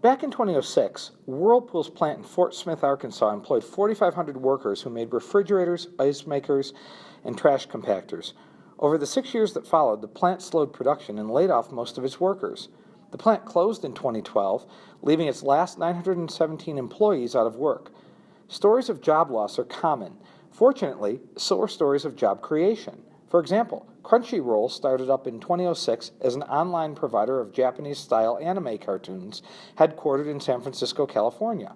Back in 2006, Whirlpool's plant in Fort Smith, Arkansas employed 4,500 workers who made refrigerators, ice makers, and trash compactors. Over the 6 years that followed, the plant slowed production and laid off most of its workers. The plant closed in 2012, leaving its last 917 employees out of work. Stories of job loss are common. Fortunately, so are stories of job creation. For example, Crunchyroll started up in 2006 as an online provider of Japanese-style anime cartoons, headquartered in San Francisco, California.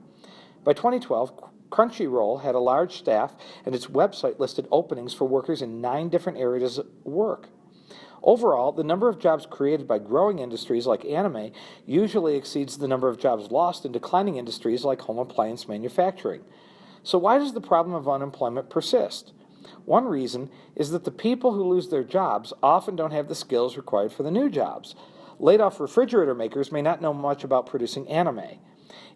By 2012, Crunchyroll had a large staff, and its website listed openings for workers in 9 different areas of work. Overall, the number of jobs created by growing industries like anime usually exceeds the number of jobs lost in declining industries like home appliance manufacturing. So why does the problem of unemployment persist? One reason is that the people who lose their jobs often don't have the skills required for the new jobs. Laid-off refrigerator makers may not know much about producing anime.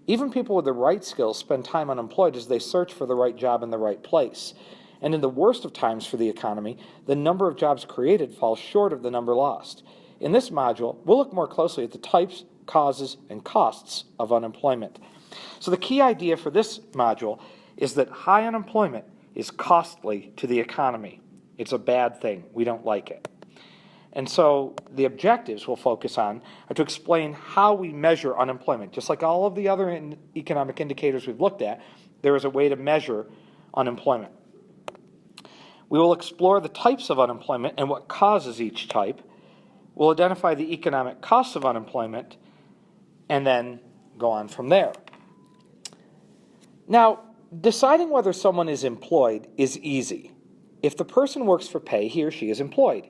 Even people with the right skills spend time unemployed as they search for the right job in the right place. And in the worst of times for the economy, the number of jobs created falls short of the number lost. In this module, we'll look more closely at the types, causes, and costs of unemployment. So the key idea for this module is that high unemployment is costly to the economy. It's a bad thing. We don't like it. And so the objectives we'll focus on are to explain how we measure unemployment. Just like all of the other economic indicators we've looked at, there is a way to measure unemployment. We will explore the types of unemployment and what causes each type. We'll identify the economic costs of unemployment and then go on from there. Now, deciding whether someone is employed is easy. If the person works for pay, he or she is employed.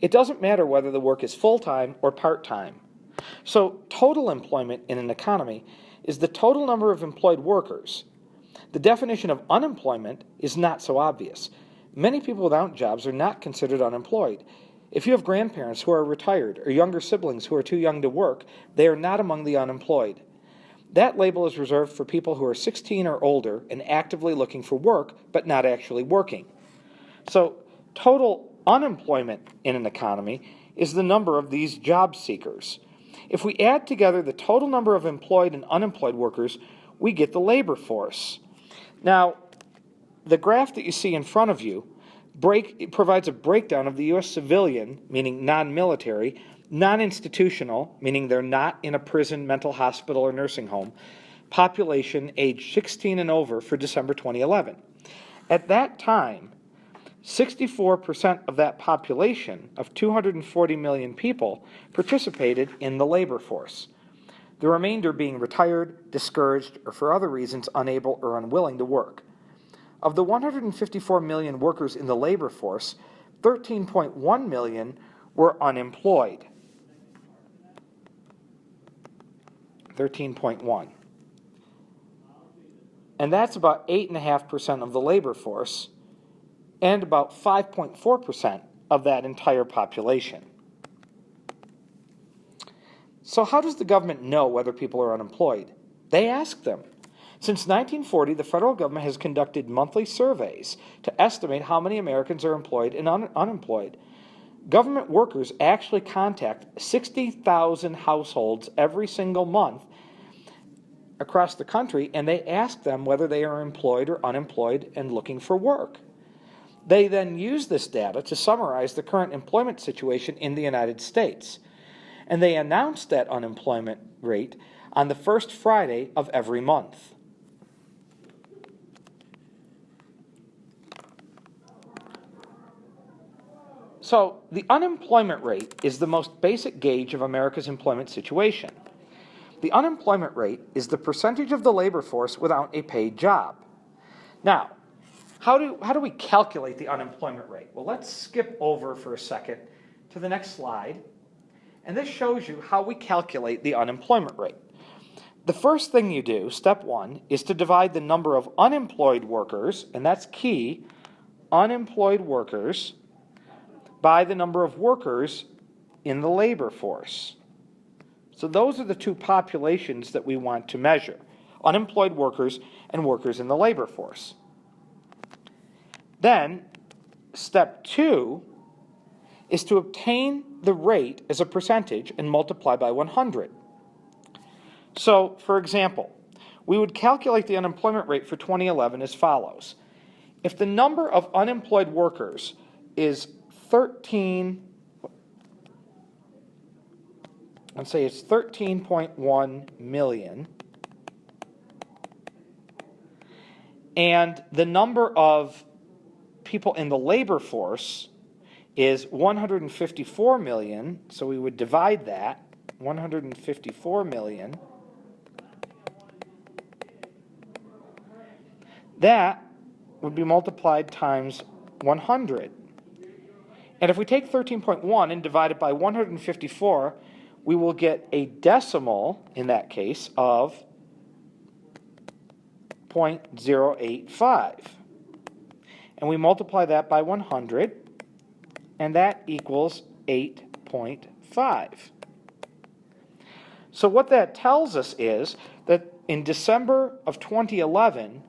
It doesn't matter whether the work is full-time or part-time. So total employment in an economy is the total number of employed workers. The definition of unemployment is not so obvious. Many people without jobs are not considered unemployed. If you have grandparents who are retired or younger siblings who are too young to work, they are not among the unemployed. That label is reserved for people who are 16 or older and actively looking for work, but not actually working. So, total unemployment in an economy is the number of these job seekers. If we add together the total number of employed and unemployed workers, we get the labor force. Now, the graph that you see in front of you provides a breakdown of the U.S. civilian, meaning non-military, non-institutional, meaning they're not in a prison, mental hospital, or nursing home, population age 16 and over for December 2011. At that time, 64% of that population of 240 million people participated in the labor force, the remainder being retired, discouraged, or for other reasons unable or unwilling to work. Of the 154 million workers in the labor force, 13.1 million were unemployed. 13.1. And that's about 8.5% of the labor force and about 5.4% of that entire population. So how does the government know whether people are unemployed? They ask them. Since 1940, the federal government has conducted monthly surveys to estimate how many Americans are employed and unemployed. Government workers actually contact 60,000 households every single month across the country, and they ask them whether they are employed or unemployed and looking for work. They then use this data to summarize the current employment situation in the United States, and they announce that unemployment rate on the first Friday of every month. So, the unemployment rate is the most basic gauge of America's employment situation. The unemployment rate is the percentage of the labor force without a paid job. Now, how do we calculate the unemployment rate? Well, let's skip over for a second to the next slide. And this shows you how we calculate the unemployment rate. The first thing you do, step 1, is to divide the number of unemployed workers, and that's key, unemployed workers, by the number of workers in the labor force. So those are the two populations that we want to measure, unemployed workers and workers in the labor force. Then, step 2 is to obtain the rate as a percentage and multiply by 100. So, for example, we would calculate the unemployment rate for 2011 as follows. If the number of unemployed workers is 13.1 million, and the number of people in the labor force is 154 million, so we would divide that, 154 million. That would be multiplied times 100. And if we take 13.1 and divide it by 154, we will get a decimal, in that case, of 0.085. And we multiply that by 100, and that equals 8.5. So what that tells us is that in December of 2011,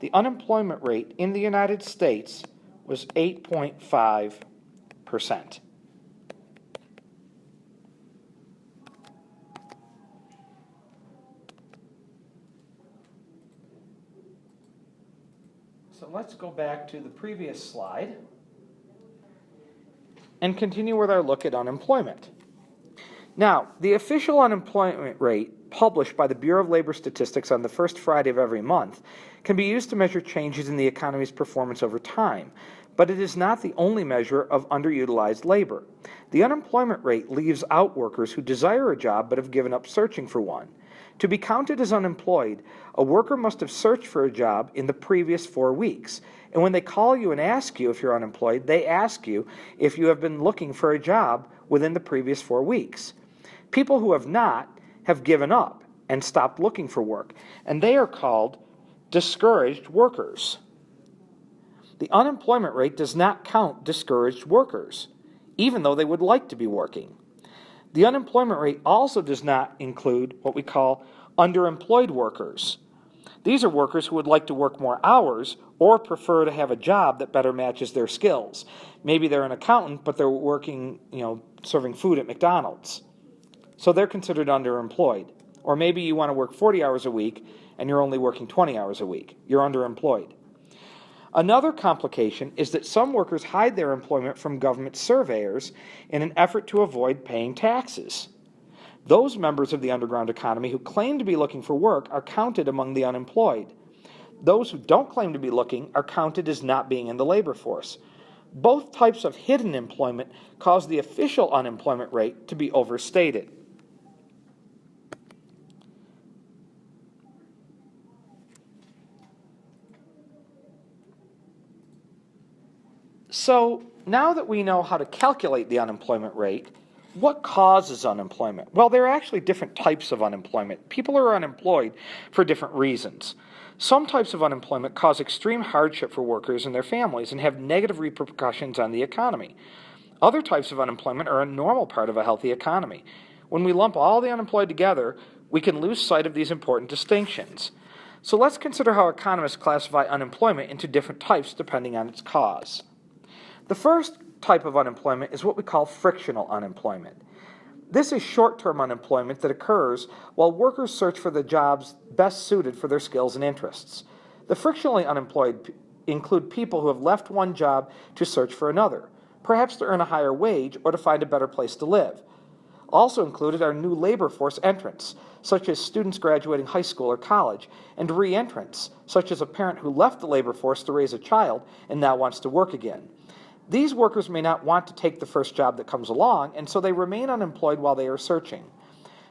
the unemployment rate in the United States was 8.5%. So let's go back to the previous slide and continue with our look at unemployment. Now, the official unemployment rate published by the Bureau of Labor Statistics on the first Friday of every month can be used to measure changes in the economy's performance over time, but it is not the only measure of underutilized labor. The unemployment rate leaves out workers who desire a job but have given up searching for one. To be counted as unemployed, a worker must have searched for a job in the previous 4 weeks. And when they call you and ask you if you're unemployed, they ask you if you have been looking for a job within the previous 4 weeks. People who have not have given up and stopped looking for work, and they are called discouraged workers. The unemployment rate does not count discouraged workers, even though they would like to be working. The unemployment rate also does not include what we call underemployed workers. These are workers who would like to work more hours or prefer to have a job that better matches their skills. Maybe they're an accountant, but they're working, serving food at McDonald's. So they're considered underemployed. Or maybe you want to work 40 hours a week and you're only working 20 hours a week. You're underemployed. Another complication is that some workers hide their employment from government surveyors in an effort to avoid paying taxes. Those members of the underground economy who claim to be looking for work are counted among the unemployed. Those who don't claim to be looking are counted as not being in the labor force. Both types of hidden employment cause the official unemployment rate to be overstated. So now that we know how to calculate the unemployment rate, what causes unemployment? Well, there are actually different types of unemployment. People are unemployed for different reasons. Some types of unemployment cause extreme hardship for workers and their families and have negative repercussions on the economy. Other types of unemployment are a normal part of a healthy economy. When we lump all the unemployed together, we can lose sight of these important distinctions. So let's consider how economists classify unemployment into different types depending on its cause. The first type of unemployment is what we call frictional unemployment. This is short-term unemployment that occurs while workers search for the jobs best suited for their skills and interests. The frictionally unemployed include people who have left one job to search for another, perhaps to earn a higher wage or to find a better place to live. Also included are new labor force entrants, such as students graduating high school or college, and re-entrants, such as a parent who left the labor force to raise a child and now wants to work again. These workers may not want to take the first job that comes along, and so they remain unemployed while they are searching.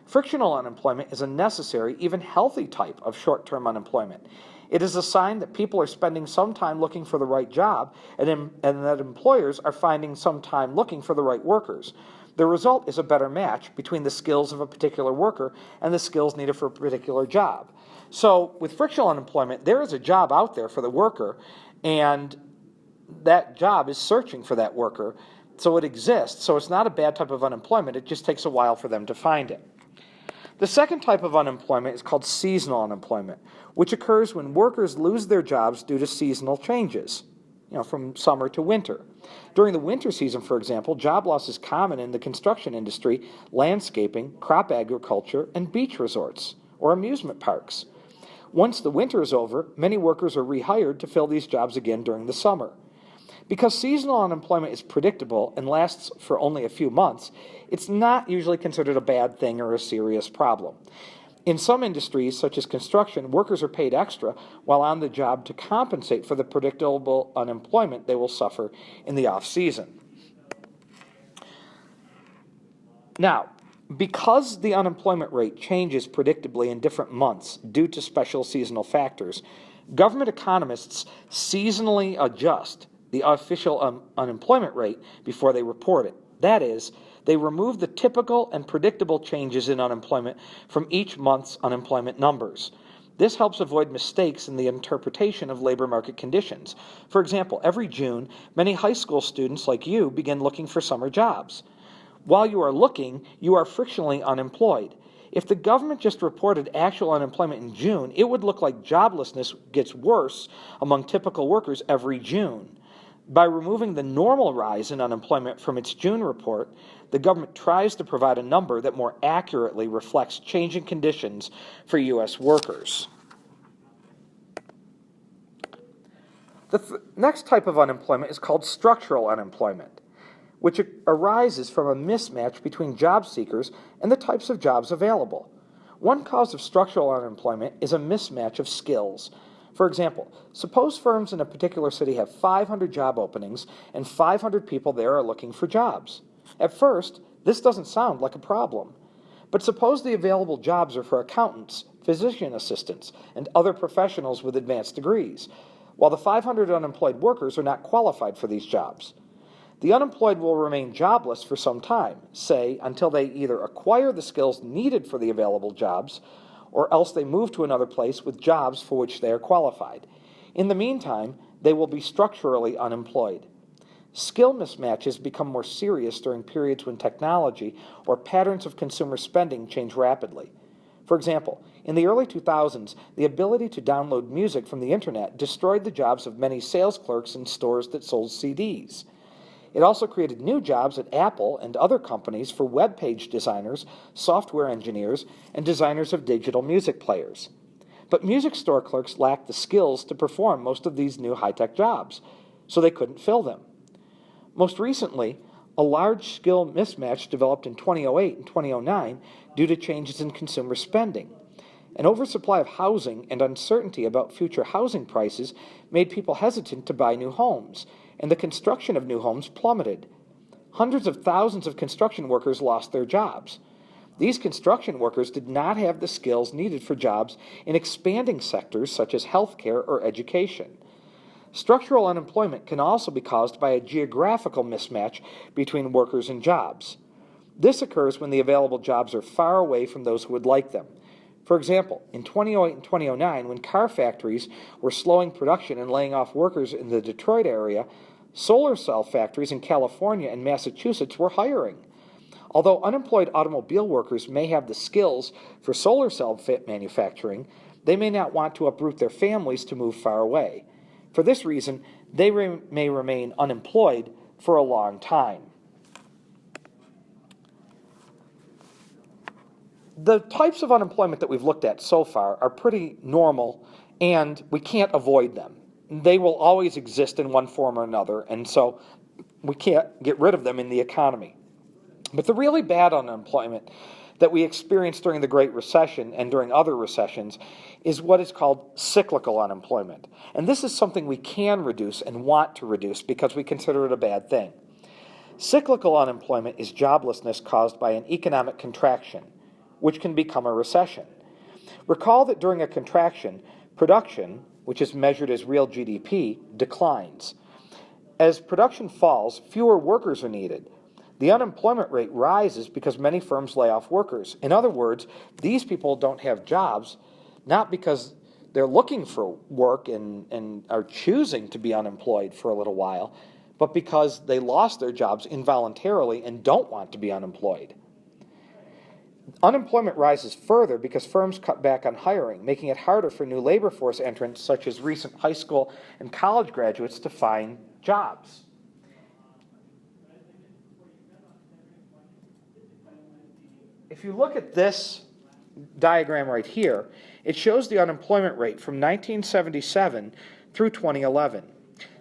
Frictional unemployment is a necessary, even healthy type of short-term unemployment. It is a sign that people are spending some time looking for the right job, and that employers are finding some time looking for the right workers. The result is a better match between the skills of a particular worker and the skills needed for a particular job. So with frictional unemployment, there is a job out there for the worker, and that job is searching for that worker, so it exists. So it's not a bad type of unemployment. It just takes a while for them to find it. The second type of unemployment is called seasonal unemployment, which occurs when workers lose their jobs due to seasonal changes, from summer to winter. During the winter season, for example, job loss is common in the construction industry, landscaping, crop agriculture, and beach resorts, or amusement parks. Once the winter is over, many workers are rehired to fill these jobs again during the summer. Because seasonal unemployment is predictable and lasts for only a few months, it's not usually considered a bad thing or a serious problem. In some industries, such as construction, workers are paid extra while on the job to compensate for the predictable unemployment they will suffer in the off-season. Now, because the unemployment rate changes predictably in different months due to special seasonal factors, government economists seasonally adjust the official unemployment rate before they report it. That is, they remove the typical and predictable changes in unemployment from each month's unemployment numbers. This helps avoid mistakes in the interpretation of labor market conditions. For example, every June, many high school students like you begin looking for summer jobs. While you are looking, you are frictionally unemployed. If the government just reported actual unemployment in June, it would look like joblessness gets worse among typical workers every June. By removing the normal rise in unemployment from its June report, the government tries to provide a number that more accurately reflects changing conditions for U.S. workers. The next type of unemployment is called structural unemployment, which arises from a mismatch between job seekers and the types of jobs available. One cause of structural unemployment is a mismatch of skills. For example, suppose firms in a particular city have 500 job openings and 500 people there are looking for jobs. At first, this doesn't sound like a problem. But suppose the available jobs are for accountants, physician assistants, and other professionals with advanced degrees, while the 500 unemployed workers are not qualified for these jobs. The unemployed will remain jobless for some time, say until they either acquire the skills needed for the available jobs, or else they move to another place with jobs for which they are qualified. In the meantime, they will be structurally unemployed. Skill mismatches become more serious during periods when technology or patterns of consumer spending change rapidly. For example, in the early 2000s, the ability to download music from the internet destroyed the jobs of many sales clerks in stores that sold CDs. It also created new jobs at Apple and other companies for web page designers, software engineers, and designers of digital music players. But music store clerks lacked the skills to perform most of these new high-tech jobs, so they couldn't fill them. Most recently, a large skill mismatch developed in 2008 and 2009 due to changes in consumer spending. An oversupply of housing and uncertainty about future housing prices made people hesitant to buy new homes, and the construction of new homes plummeted. Hundreds of thousands of construction workers lost their jobs. These construction workers did not have the skills needed for jobs in expanding sectors such as healthcare or education. Structural unemployment can also be caused by a geographical mismatch between workers and jobs. This occurs when the available jobs are far away from those who would like them. For example, in 2008 and 2009, when car factories were slowing production and laying off workers in the Detroit area, solar cell factories in California and Massachusetts were hiring. Although unemployed automobile workers may have the skills for solar cell manufacturing, they may not want to uproot their families to move far away. For this reason, they may remain unemployed for a long time. The types of unemployment that we've looked at so far are pretty normal, and we can't avoid them. They will always exist in one form or another, and so we can't get rid of them in the economy. But the really bad unemployment that we experienced during the Great Recession and during other recessions is what is called cyclical unemployment. And this is something we can reduce and want to reduce because we consider it a bad thing. Cyclical unemployment is joblessness caused by an economic contraction, which can become a recession. Recall that during a contraction, production, which is measured as real GDP, declines. As production falls, fewer workers are needed. The unemployment rate rises because many firms lay off workers. In other words, these people don't have jobs, not because they're looking for work and are choosing to be unemployed for a little while, but because they lost their jobs involuntarily and don't want to be unemployed. Unemployment rises further because firms cut back on hiring, making it harder for new labor force entrants such as recent high school and college graduates to find jobs. If you look at this diagram right here, it shows the unemployment rate from 1977 through 2011.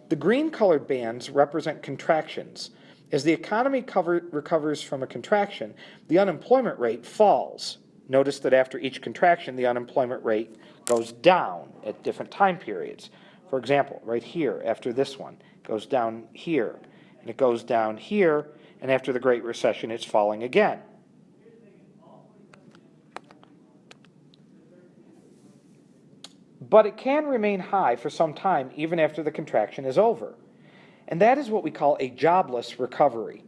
The green-colored bands represent contractions. As the economy recovers from a contraction, the unemployment rate falls. Notice that after each contraction, the unemployment rate goes down at different time periods. For example, right here, after this one, it goes down here, and it goes down here, and after the Great Recession, it's falling again. But it can remain high for some time even after the contraction is over. And that is what we call a jobless recovery.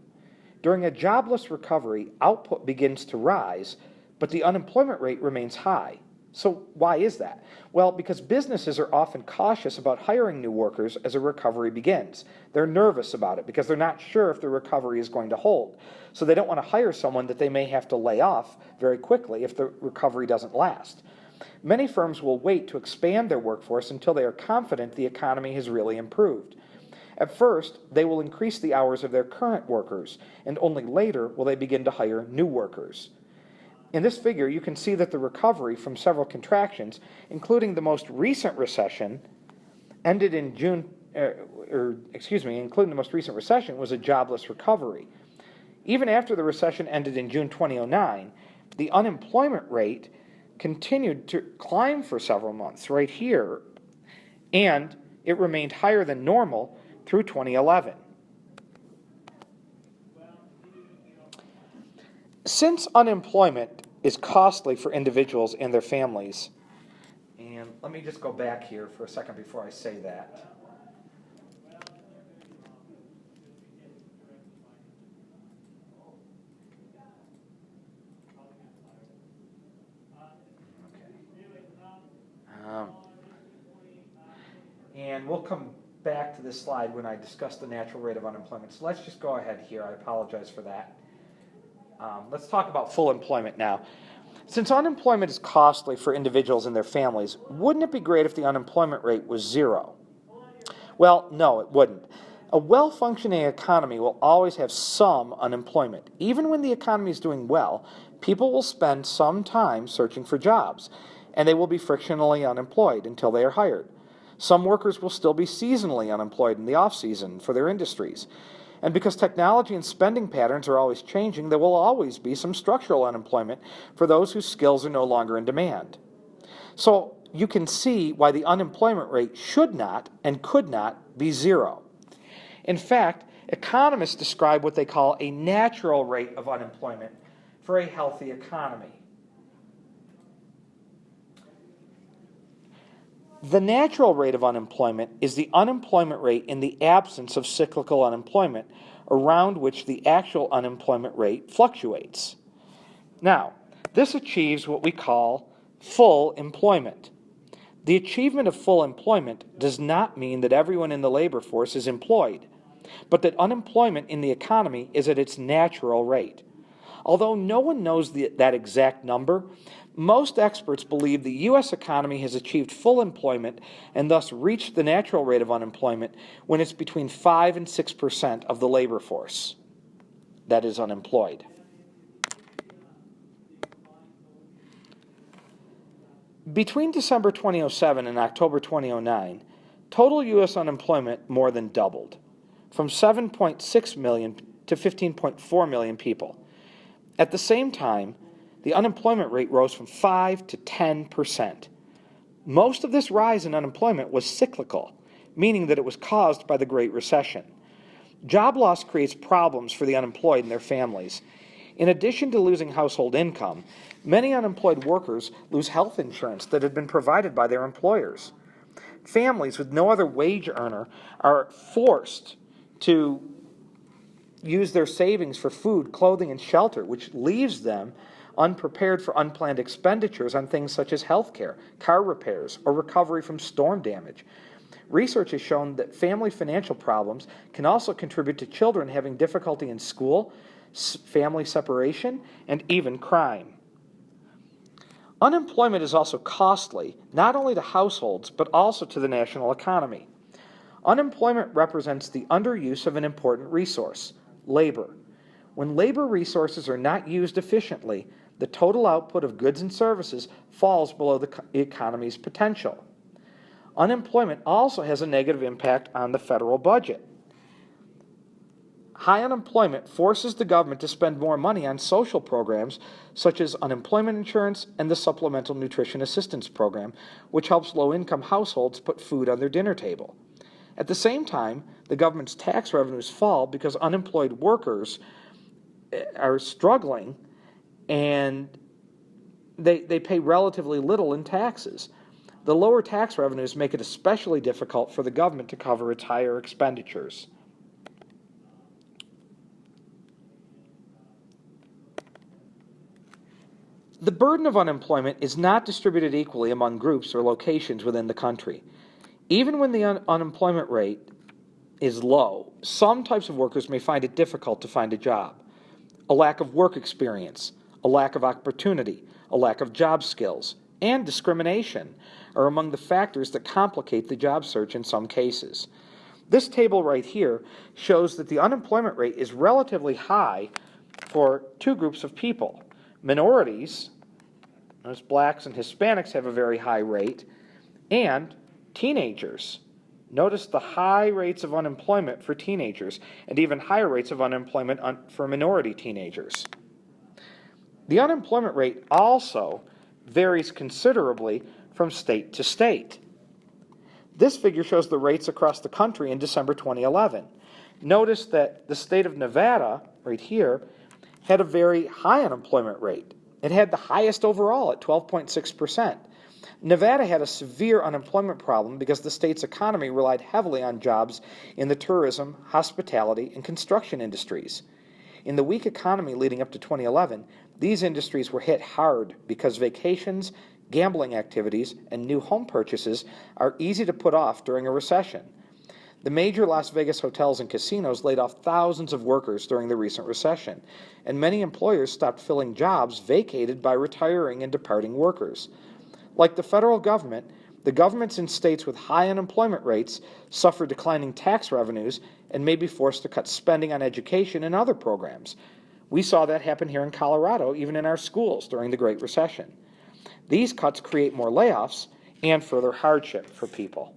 During a jobless recovery, output begins to rise, but the unemployment rate remains high. So why is that? Well, because businesses are often cautious about hiring new workers as a recovery begins. They're nervous about it because they're not sure if the recovery is going to hold. So they don't want to hire someone that they may have to lay off very quickly if the recovery doesn't last. Many firms will wait to expand their workforce until they are confident the economy has really improved. At first, they will increase the hours of their current workers, and only later will they begin to hire new workers. In this figure, you can see that the recovery from several contractions, including the most recent recession, including the most recent recession, was a jobless recovery. Even after the recession ended in June 2009, the unemployment rate continued to climb for several months right here, and it remained higher than normal through 2011. Since unemployment is costly for individuals and their families, and let me just go back here for a second before I say that. And we'll come back to this slide when I discuss the natural rate of unemployment. So let's just go ahead here. I apologize for that. Let's talk about full employment now. Since unemployment is costly for individuals and their families, wouldn't it be great if the unemployment rate was zero? Well, no, it wouldn't. A well-functioning economy will always have some unemployment. Even when the economy is doing well, people will spend some time searching for jobs, and they will be frictionally unemployed until they are hired. Some workers will still be seasonally unemployed in the off-season for their industries. And because technology and spending patterns are always changing, there will always be some structural unemployment for those whose skills are no longer in demand. So you can see why the unemployment rate should not and could not be zero. In fact, economists describe what they call a natural rate of unemployment for a healthy economy. The natural rate of unemployment is the unemployment rate in the absence of cyclical unemployment, around which the actual unemployment rate fluctuates. Now, this achieves what we call full employment. The achievement of full employment does not mean that everyone in the labor force is employed, but that unemployment in the economy is at its natural rate. Although no one knows that exact number, most experts believe the U.S. economy has achieved full employment and thus reached the natural rate of unemployment when it's between 5 and 6% of the labor force that is unemployed. Between December 2007 and October 2009, total U.S. unemployment more than doubled, from 7.6 million to 15.4 million people. At the same time, the unemployment rate rose from 5 to 10%. Most of this rise in unemployment was cyclical, meaning that it was caused by the Great Recession. Job loss creates problems for the unemployed and their families. In addition to losing household income, many unemployed workers lose health insurance that had been provided by their employers. Families with no other wage earner are forced to use their savings for food, clothing, and shelter, which leaves them unprepared for unplanned expenditures on things such as health care, car repairs, or recovery from storm damage. Research has shown that family financial problems can also contribute to children having difficulty in school, family separation, and even crime. Unemployment is also costly, not only to households, but also to the national economy. Unemployment represents the underuse of an important resource, labor. When labor resources are not used efficiently, the total output of goods and services falls below the economy's potential. Unemployment also has a negative impact on the federal budget. High unemployment forces the government to spend more money on social programs such as unemployment insurance and the Supplemental Nutrition Assistance Program, which helps low-income households put food on their dinner table. At the same time, the government's tax revenues fall because unemployed workers are struggling and they pay relatively little in taxes. The lower tax revenues make it especially difficult for the government to cover its higher expenditures. The burden of unemployment is not distributed equally among groups or locations within the country. Even when the unemployment rate is low, some types of workers may find it difficult to find a job. A lack of work experience, a lack of opportunity, a lack of job skills, and discrimination are among the factors that complicate the job search in some cases. This table right here shows that the unemployment rate is relatively high for two groups of people. Minorities, as blacks and Hispanics, have a very high rate, and teenagers. Notice the high rates of unemployment for teenagers and even higher rates of unemployment for minority teenagers. The unemployment rate also varies considerably from state to state. This figure shows the rates across the country in December 2011. Notice that the state of Nevada, right here, had a very high unemployment rate. It had the highest overall at 12.6%. Nevada had a severe unemployment problem because the state's economy relied heavily on jobs in the tourism, hospitality, and construction industries. In the weak economy leading up to 2011, these industries were hit hard because vacations, gambling activities, and new home purchases are easy to put off during a recession. The major Las Vegas hotels and casinos laid off thousands of workers during the recent recession, and many employers stopped filling jobs vacated by retiring and departing workers. Like the federal government, the governments in states with high unemployment rates suffer declining tax revenues and may be forced to cut spending on education and other programs. We saw that happen here in Colorado, even in our schools during the Great Recession. These cuts create more layoffs and further hardship for people.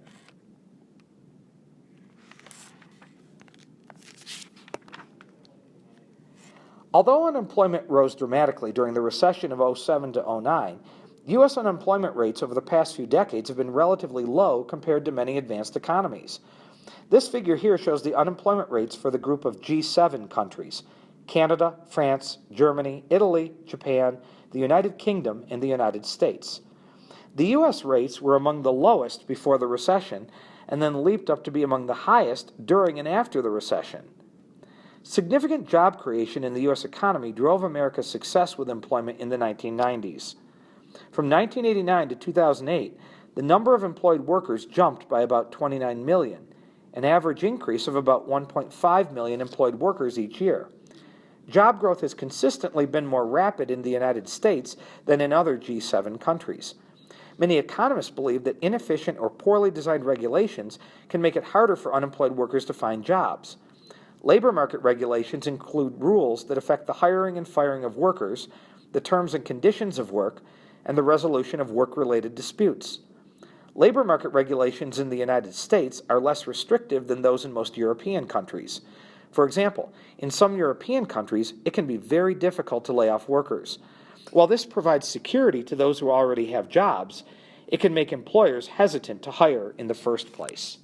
Although unemployment rose dramatically during the recession of 2007 to 2009, U.S. unemployment rates over the past few decades have been relatively low compared to many advanced economies. This figure here shows the unemployment rates for the group of G7 countries: Canada, France, Germany, Italy, Japan, the United Kingdom, and the United States. The U.S. rates were among the lowest before the recession and then leaped up to be among the highest during and after the recession. Significant job creation in the U.S. economy drove America's success with employment in the 1990s. From 1989 to 2008, the number of employed workers jumped by about 29 million, an average increase of about 1.5 million employed workers each year. Job growth has consistently been more rapid in the United States than in other G7 countries. Many economists believe that inefficient or poorly designed regulations can make it harder for unemployed workers to find jobs. Labor market regulations include rules that affect the hiring and firing of workers, the terms and conditions of work, and the resolution of work-related disputes. Labor market regulations in the United States are less restrictive than those in most European countries. For example, in some European countries, it can be very difficult to lay off workers. While this provides security to those who already have jobs, it can make employers hesitant to hire in the first place.